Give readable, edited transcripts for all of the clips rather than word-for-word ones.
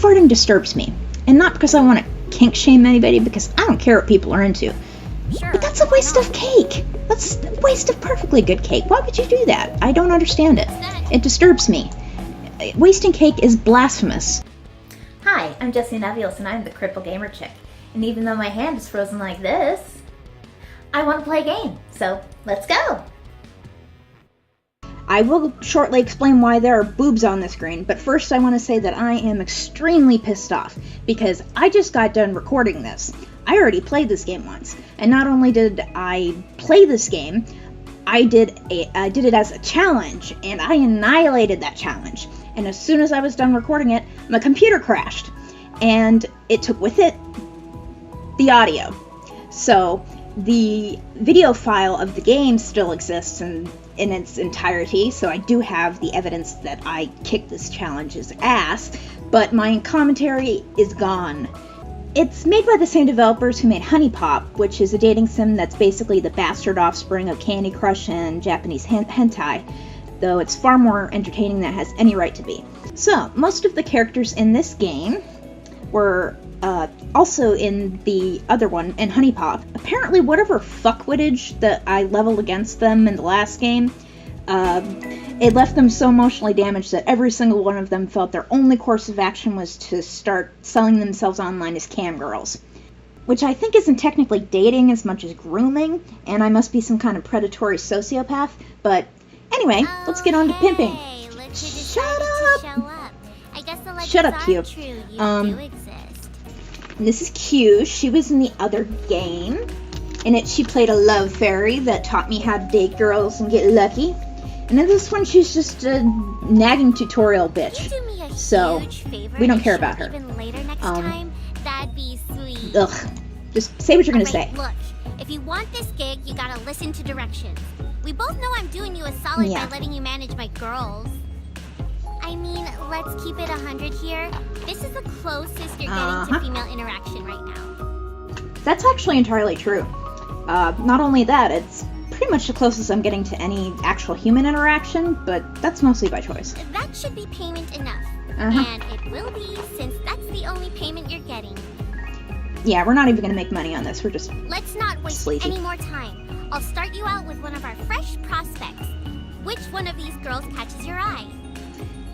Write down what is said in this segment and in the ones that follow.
farting disturbs me. And not because I want to kink shame anybody, because I don't care what people are into. Sure, but that's a waste of cake. That's a waste of perfectly good cake. Why would you do that? I don't understand it. It disturbs me. Wasting cake is blasphemous. Hi, I'm Jessie Nebulous and I'm the Cripple Gamer Chick. And even though my hand is frozen like this, I want to play a game. So, let's go! I will shortly explain why there are boobs on the screen, but first I want to say that I am extremely pissed off because I just got done recording this. I already played this game once, and not only did I play this game, I did it as a challenge, and I annihilated that challenge. And as soon as I was done recording it, my computer crashed, and it took with it the audio. So the video file of the game still exists in its entirety, so I do have the evidence that I kicked this challenge's ass, but my commentary is gone. It's made by the same developers who made Huniepop, which is a dating sim that's basically the bastard offspring of Candy Crush and Japanese hentai, though it's far more entertaining than it has any right to be. So, most of the characters in this game were also in the other one, in Huniepop. Apparently, whatever fuckwittage that I leveled against them in the last game, it left them so emotionally damaged that every single one of them felt their only course of action was to start selling themselves online as cam girls. Which I think isn't technically dating as much as grooming, and I must be some kind of predatory sociopath, but anyway, let's get on to pimping. Shut up! Shut up, Q. This is Q. She was in the other game. In it, she played a love fairy that taught me how to date girls and get lucky. And in this one, she's just a nagging tutorial bitch. So, we don't care about her. That'd be sweet. Ugh. Just say what you're gonna say. Look, if you want this gig, you gotta listen to directions. We both know I'm doing you a solid by letting you manage my girls. I mean, let's keep it 100 here. This is the closest you're getting to female interaction right now. That's actually entirely true. Not only that, it's pretty much the closest I'm getting to any actual human interaction, but that's mostly by choice. That should be payment enough. And it will be, since that's the only payment you're getting. Yeah, we're not even gonna make money on this, we're just Let's not waste sleazy. any more time. I'll start you out with one of our fresh prospects. Which one of these girls catches your eye?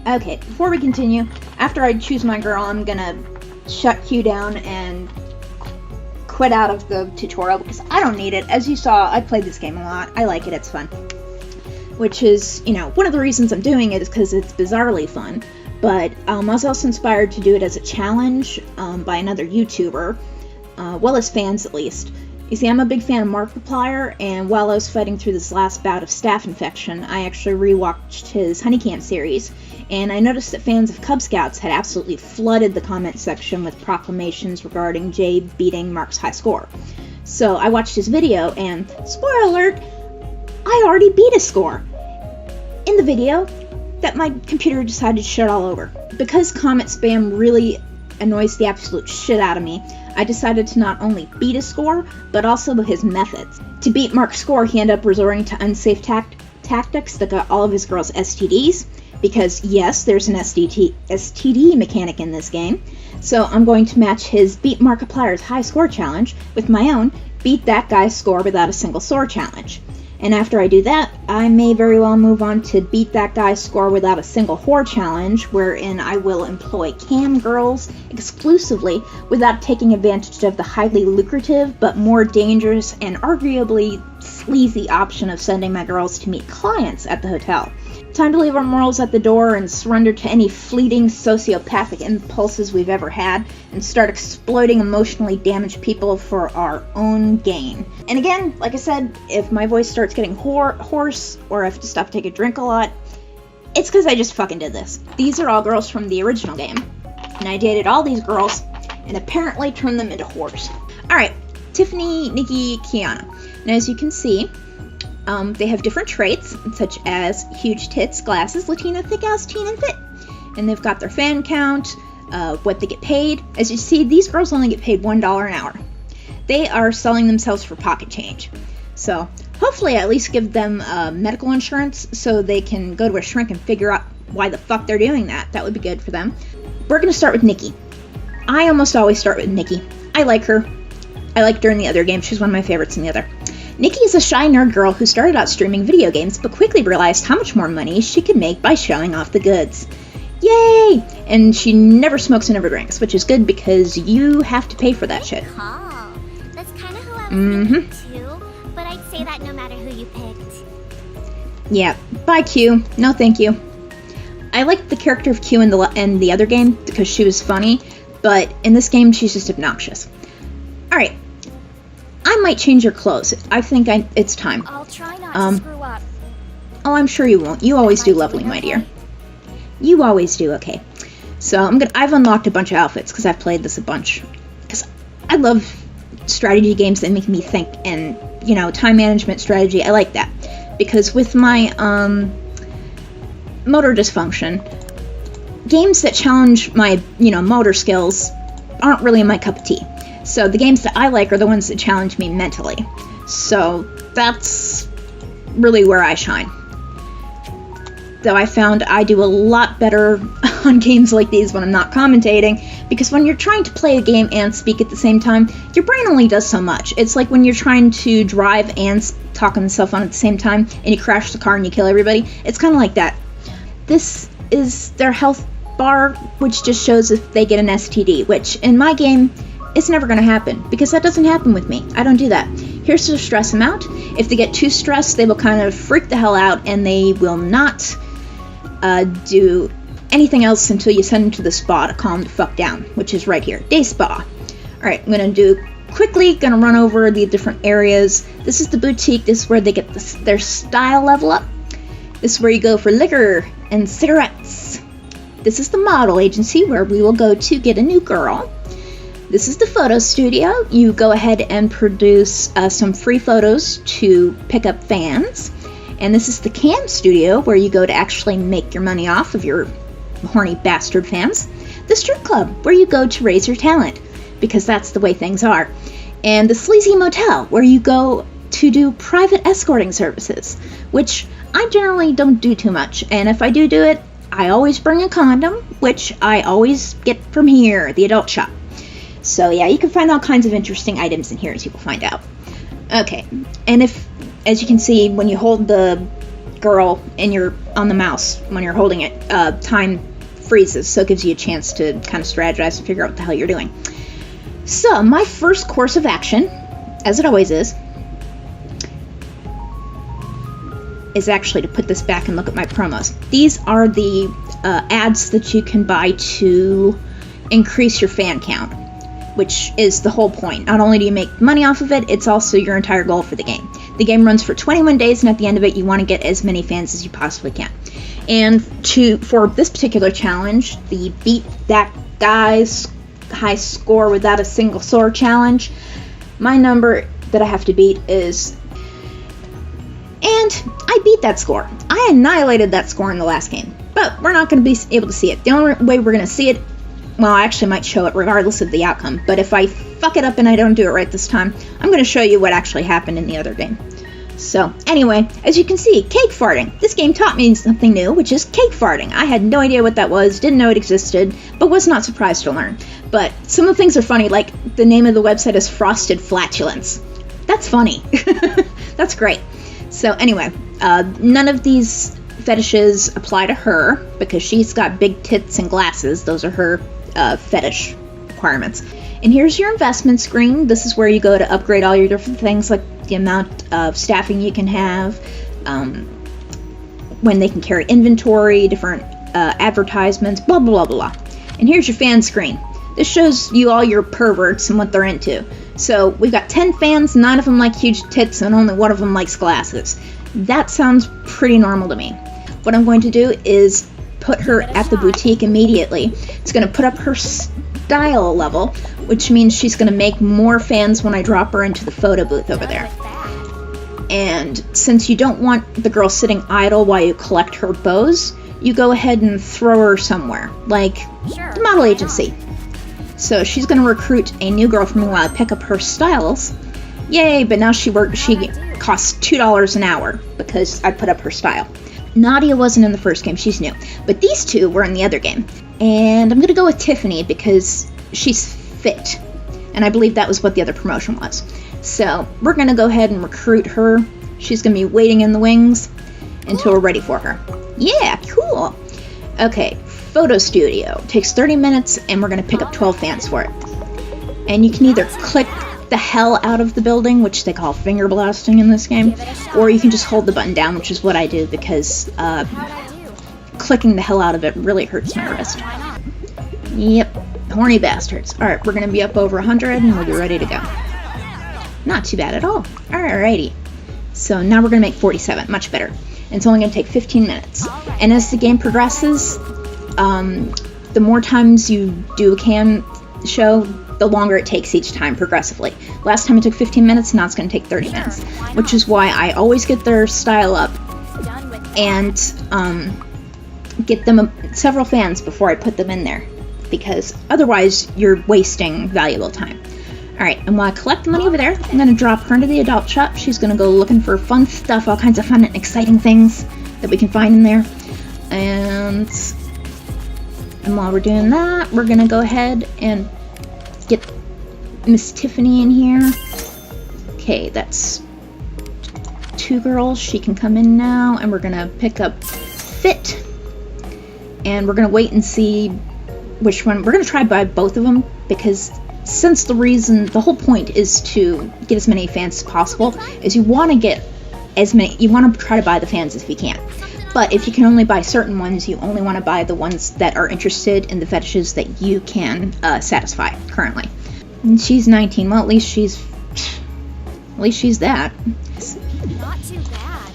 Okay, before we continue, after I choose my girl, I'm gonna shut Q down and quit out of the tutorial because I don't need it. As you saw, I played this game a lot. I like it, it's fun. Which is, you know, one of the reasons I'm doing it is because it's bizarrely fun. But I was also inspired to do it as a challenge by another YouTuber, well as fans at least. You see, I'm a big fan of Markiplier, and while I was fighting through this last bout of staph infection, I actually rewatched his Huniecam series, and I noticed that fans of Kubz Scouts had absolutely flooded the comment section with proclamations regarding Jay beating Mark's high score. So I watched his video, and, spoiler alert, I already beat his score in the video that my computer decided to shut all over. Because comment spam really annoys the absolute shit out of me, I decided to not only beat his score, but also his methods. To beat Mark's score, he ended up resorting to unsafe tactics that got all of his girls STDs, because yes, there's an STD mechanic in this game. So I'm going to match his Beat Markiplier's high score challenge with my own Beat That Guy's Score Without a Single Sore challenge. And after I do that, I may very well move on to Beat That Guy's Score Without a Single Whore challenge, wherein I will employ cam girls exclusively without taking advantage of the highly lucrative but more dangerous and arguably sleazy option of sending my girls to meet clients at the hotel. Time to leave our morals at the door and surrender to any fleeting sociopathic impulses we've ever had and start exploiting emotionally damaged people for our own gain. And again, like I said, if my voice starts getting hoarse or I have to stop to take a drink a lot, it's because I just fucking did this. These are all girls from the original game, and I dated all these girls and apparently turned them into whores. Alright, Tiffany, Nikki, Kiana. Now as you can see, they have different traits, such as huge tits, glasses, Latina, thick ass, teen, and fit. And they've got their fan count, what they get paid. As you see, these girls only get paid $1 an hour. They are selling themselves for pocket change. So, hopefully I at least give them medical insurance so they can go to a shrink and figure out why the fuck they're doing that. That would be good for them. we're going to start with Nikki. I almost always start with Nikki. I like her. I liked her in the other game. She's one of my favorites in the other. Nikki is a shy nerd girl who started out streaming video games, but quickly realized how much more money she could make by showing off the goods. Yay! And she never smokes and never drinks, which is good because you have to pay for that shit. Call. That's kind of who I was thinking too, but I'd say that no matter who you picked. Yeah, bye Q. No thank you. I liked the character of Q in the other game because she was funny, but in this game she's just obnoxious. Alright, I might change your clothes. I think it's time. I'll try not to screw up. Oh, I'm sure you won't. You always do lovely, my dear. You always do okay. So I've unlocked a bunch of outfits because I've played this a bunch. Because I love strategy games that make me think, and time management strategy. I like that because with my motor dysfunction, games that challenge my motor skills aren't really my cup of tea. So the games that I like are the ones that challenge me mentally. So that's really where I shine. Though I found I do a lot better on games like these when I'm not commentating, because when you're trying to play a game and speak at the same time, your brain only does so much. It's like when you're trying to drive and talk on the cell phone at the same time, and you crash the car and you kill everybody. It's kind of like that. This is their health bar, which just shows if they get an STD, which in my game, it's never going to happen, because that doesn't happen with me. I don't do that. Here's to stress them out. If they get too stressed, they will kind of freak the hell out, and they will not do anything else until you send them to the spa to calm the fuck down, which is right here. Day spa. Alright, I'm going to do quickly, going to run over the different areas. This is the boutique. This is where they get their style level up. This is where you go for liquor and cigarettes. This is the model agency where we will go to get a new girl. This is the photo studio. You go ahead and produce some free photos to pick up fans. And this is the cam studio where you go to actually make your money off of your horny bastard fans. The strip club where you go to raise your talent, because that's the way things are. And the sleazy motel where you go to do private escorting services, which I generally don't do too much. And if I do it, I always bring a condom, which I always get from here, the adult shop. So yeah, you can find all kinds of interesting items in here, as you will find out. Okay, and as you can see, when you hold the girl and you're on the mouse, when you're holding it, time freezes, so it gives you a chance to kind of strategize and figure out what the hell you're doing. So, my first course of action, as it always is actually to put this back and look at my promos. These are the ads that you can buy to increase your fan count, which is the whole point. Not only do you make money off of it, it's also your entire goal for the game. The game runs for 21 days, and at the end of it, you want to get as many fans as you possibly can. And for this particular challenge, the Beat That Guy's High Score Without a Single Sword challenge, my number that I have to beat is... And I beat that score. I annihilated that score in the last game. But we're not going to be able to see it. The only way we're going to see it, well, I actually might show it regardless of the outcome. But if I fuck it up and I don't do it right this time, I'm going to show you what actually happened in the other game. So, anyway, as you can see, cake farting. This game taught me something new, which is cake farting. I had no idea what that was, didn't know it existed, but was not surprised to learn. But some of the things are funny, like the name of the website is Frosted Flatulence. That's funny. That's great. So anyway, none of these fetishes apply to her because she's got big tits and glasses. Those are her fetish requirements. And here's your investment screen. This is where you go to upgrade all your different things, like the amount of staffing you can have, when they can carry inventory, different advertisements, blah, blah, blah, blah. And here's your fan screen. This shows you all your perverts and what they're into. So we've got 10 fans, 9 of them like huge tits, and only 1 of them likes glasses. That sounds pretty normal to me. What I'm going to do is put her at the boutique immediately. It's going to put up her style level, which means she's going to make more fans when I drop her into the photo booth over there. And since you don't want the girl sitting idle while you collect her bows, you go ahead and throw her somewhere, like the model agency. So she's going to recruit a new girl for me while I pick up her styles. Yay, but now she costs $2 an hour because I put up her style. Nadia wasn't in the first game, she's new. But these two were in the other game. And I'm going to go with Tiffany because she's fit. And I believe that was what the other promotion was. So we're going to go ahead and recruit her. She's going to be waiting in the wings until we're ready for her. Yeah, cool. Okay, photo studio. Takes 30 minutes and we're going to pick up 12 fans for it. And you can either click the hell out of the building, which they call finger blasting in this game, or you can just hold the button down, which is what I do because clicking the hell out of it really hurts my wrist. Yep, horny bastards. Alright, we're going to be up over 100 and we'll be ready to go. Not too bad at all. Alrighty. So now we're going to make 47, much better. And it's only going to take 15 minutes. And as the game progresses, the more times you do a cam show, the longer it takes each time progressively. Last time it took 15 minutes, now it's going to take 30 minutes. Which is why I always get their style up and get them several fans before I put them in there. Because otherwise, you're wasting valuable time. Alright, and while I collect the money over there, I'm going to drop her into the adult shop. She's going to go looking for fun stuff, all kinds of fun and exciting things that we can find in there. And while we're doing that, we're going to go ahead and get Miss Tiffany in here. Okay, that's 2 girls. She can come in now, and we're going to pick up Fit. And we're going to wait and see which one. We're going to try by both of them, because since the whole point is to get as many fans as possible, is you want to get as many, you want to try to buy the fans if you can. But if you can only buy certain ones, you only want to buy the ones that are interested in the fetishes that you can satisfy currently. And she's 19. Well, at least she's that. Not too bad.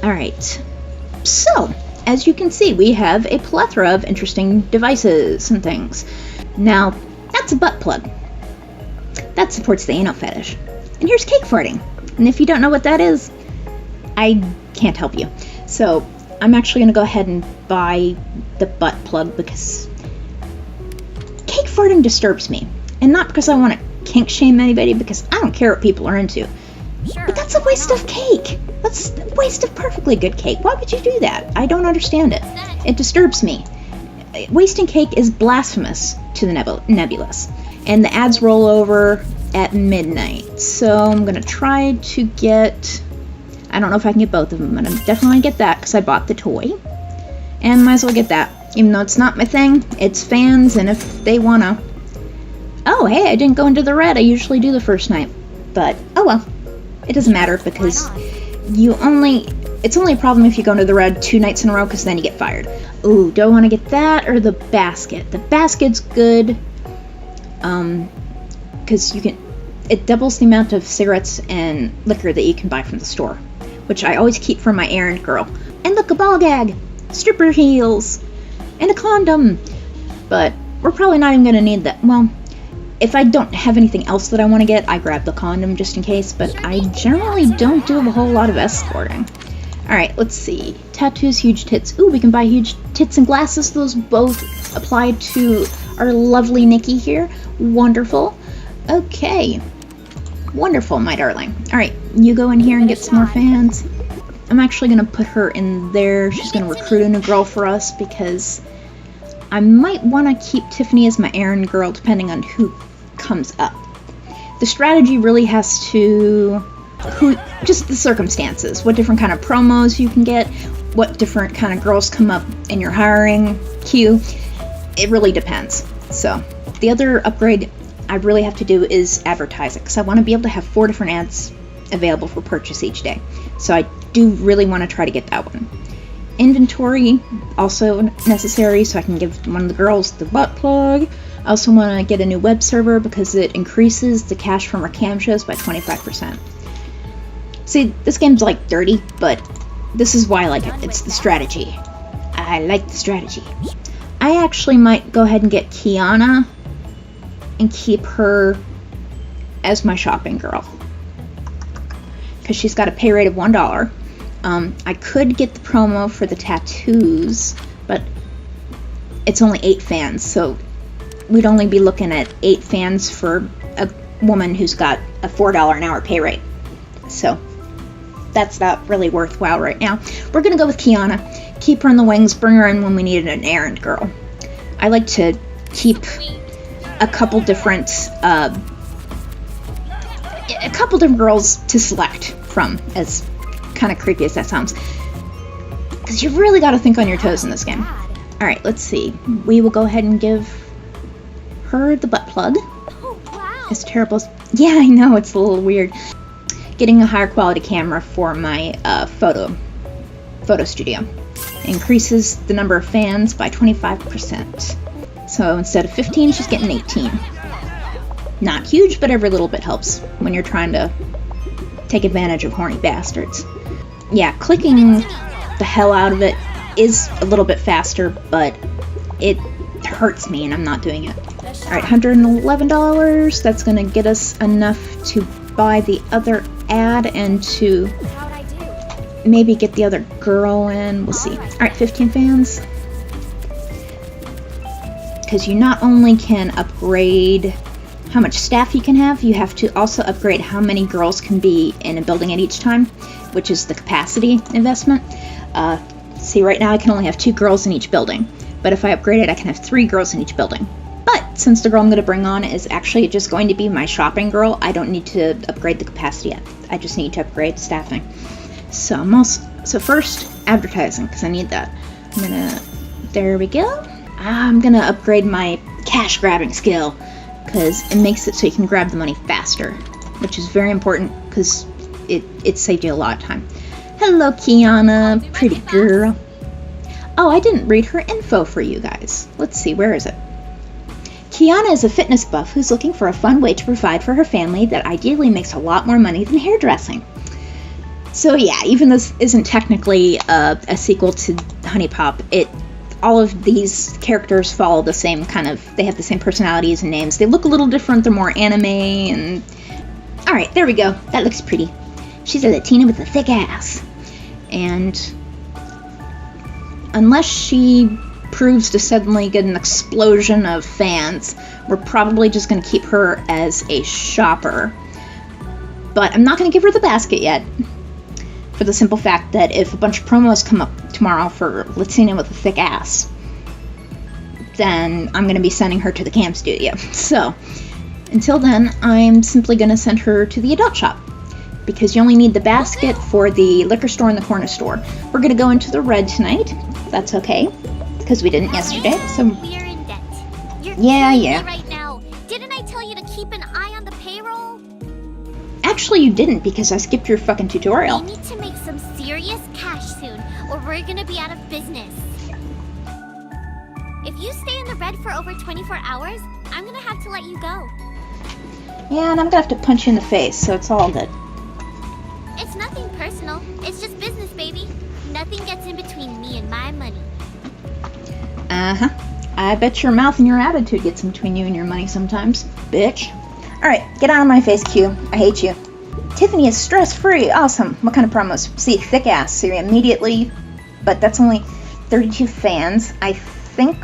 Alright. So, as you can see, we have a plethora of interesting devices and things. Now, that's a butt plug. That supports the anal fetish. And here's cake farting. And if you don't know what that is, I can't help you. So, I'm actually going to go ahead and buy the butt plug because cake farting disturbs me. And not because I want to kink shame anybody, because I don't care what people are into. Sure, but that's a waste of cake. That's a waste of perfectly good cake. Why would you do that? I don't understand it. It disturbs me. Wasting cake is blasphemous to the Nebulous. And the ads roll over at midnight. So I'm going to try to get... I don't know if I can get both of them, but I'm definitely going to get that because I bought the toy. And might as well get that. Even though it's not my thing, it's fans, and if they want to... Oh, hey, I didn't go into the red. I usually do the first night. But, oh well. It doesn't matter because it's only a problem if you go into the red 2 nights in a row because then you get fired. Ooh, do I want to get that or the basket? The basket's good because it doubles the amount of cigarettes and liquor that you can buy from the store, which I always keep for my errand girl. And look, a ball gag, stripper heels, and a condom. But we're probably not even going to need that. Well, if I don't have anything else that I want to get, I grab the condom just in case, but I generally don't do a whole lot of escorting. Alright, let's see. Tattoos, huge tits. Ooh, we can buy huge tits and glasses. Those both apply to our lovely Nikki here. Wonderful. Okay. Wonderful, my darling. Alright, you go in here and get some more fans. I'm actually going to put her in there. She's going to recruit a new girl for us because I might want to keep Tiffany as my errand girl depending on who comes up. The strategy really has to... just the circumstances, what different kind of promos you can get, what different kind of girls come up in your hiring queue. It really depends. So the other upgrade I really have to do is advertise it because I want to be able to have 4 different ads available for purchase each day. So I do really want to try to get that one. Inventory also necessary so I can give one of the girls the butt plug. I also want to get a new web server because it increases the cash from our cam shows by 25%. See, this game's like dirty, but this is why I like it. It's the strategy. I like the strategy. I actually might go ahead and get Kiana and keep her as my shopping girl. Because she's got a pay rate of $1. I could get the promo for the tattoos, but it's only 8 fans, so we'd only be looking at 8 fans for a woman who's got a $4 an hour pay rate. So that's not really worthwhile right now. We're going to go with Kiana. Keep her in the wings, bring her in when we need an errand girl. I like to keep a couple different girls to select from, as kind of creepy as that sounds. Because you've really got to think on your toes in this game. Alright, let's see. We will go ahead and give her the butt plug. As terrible as... Yeah, I know, it's a little weird. Getting a higher quality camera for my photo studio. Increases the number of fans by 25%. So instead of 15, she's getting 18. Not huge, but every little bit helps when you're trying to take advantage of horny bastards. Yeah, clicking the hell out of it is a little bit faster, but it hurts me and I'm not doing it. Alright, $111. That's gonna get us enough to buy the other ad and to maybe get the other girl in. We'll see. Alright, 15 fans. Because you not only can upgrade how much staff you can have, you have to also upgrade how many girls can be in a building at each time, which is the capacity investment. See, right now I can only have 2 girls in each building, but if I upgrade it, I can have 3 girls in each building. But since the girl I'm going to bring on is actually just going to be my shopping girl, I don't need to upgrade the capacity yet. I just need to upgrade staffing. So first, advertising, because I need that. There we go. I'm going to upgrade my cash grabbing skill, because it makes it so you can grab the money faster, which is very important because it saved you a lot of time. Hello, Kiana, pretty girl. Oh, I didn't read her info for you guys. Let's see, where is it? Kiana is a fitness buff who's looking for a fun way to provide for her family that ideally makes a lot more money than hairdressing. So yeah, even though this isn't technically a sequel to Huniepop, all of these characters follow the same kind of, they have the same personalities and names. They look a little different, they're more anime and... Alright, there we go. That looks pretty. She's a Latina with a thick ass. And unless she proves to suddenly get an explosion of fans, we're probably just going to keep her as a shopper. But I'm not going to give her the basket yet. For the simple fact that if a bunch of promos come up tomorrow for Latina with a thick ass, then I'm going to be sending her to the cam studio. So, until then, I'm simply going to send her to the adult shop, because you only need the basket for the liquor store and the corner store. We're going to go into the red tonight. That's okay, because we didn't yesterday. So we're in debt. You're yeah. Right now. Didn't I tell you to keep an eye on the payroll? Actually, you didn't, because I skipped your fucking tutorial. We need to make some serious cash soon, or we're gonna be out of business. If you stay in the red for over 24 hours, I'm gonna have to let you go. Yeah, and I'm gonna have to punch you in the face, so it's all good. It's nothing personal. It's just business, baby. Nothing gets in between me and my money. Uh-huh. I bet your mouth and your attitude gets in between you and your money sometimes, bitch. Alright, get out of my face, Q. I hate you. Tiffany is stress-free. Awesome. What kind of promos? See, thick ass. So immediately, but that's only 32 fans. I think,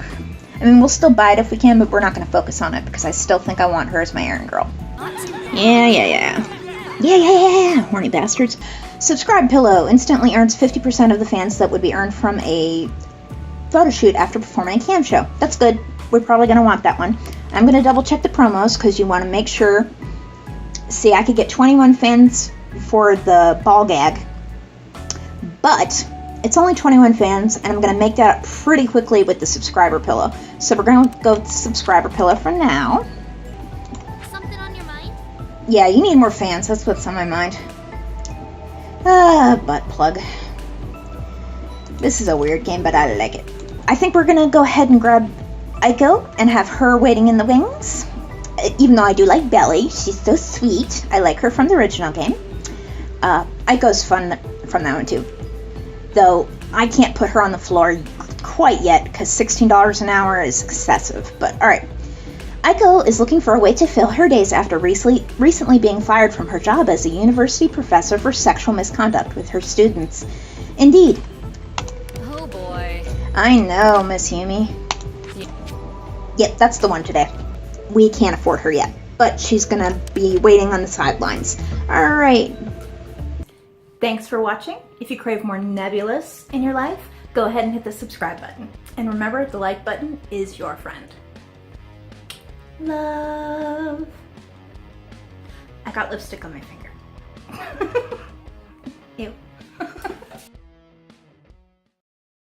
we'll still buy it if we can, but we're not going to focus on it because I still think I want her as my errand girl. Yeah. Horny bastards. Subscribe Pillow instantly earns 50% of the fans that would be earned from a photo shoot after performing a cam show. That's good. We're probably going to want that one. I'm going to double check the promos because you want to make sure. See, I could get 21 fans for the ball gag, but it's only 21 fans, and I'm going to make that up pretty quickly with the subscriber pillow. So we're going to go with the subscriber pillow for now. Something on your mind? Yeah, you need more fans. That's what's on my mind. Butt plug. This is a weird game, but I like it. I think we're going to go ahead and grab Aiko and have her waiting in the wings. Even though I do like Belly, she's so sweet. I like her from the original game. Aiko's fun from that one too. Though I can't put her on the floor quite yet because $16 an hour is excessive. But alright. Aiko is looking for a way to fill her days after recently being fired from her job as a university professor for sexual misconduct with her students. Indeed. Oh boy. I know, Miss Yumi. Yep, that's the one today. We can't afford her yet, but she's gonna be waiting on the sidelines. Alright. Thanks for watching. If you crave more Nebulous in your life, go ahead and hit the subscribe button. And remember, the like button is your friend. Love. I got lipstick on my finger. Ew.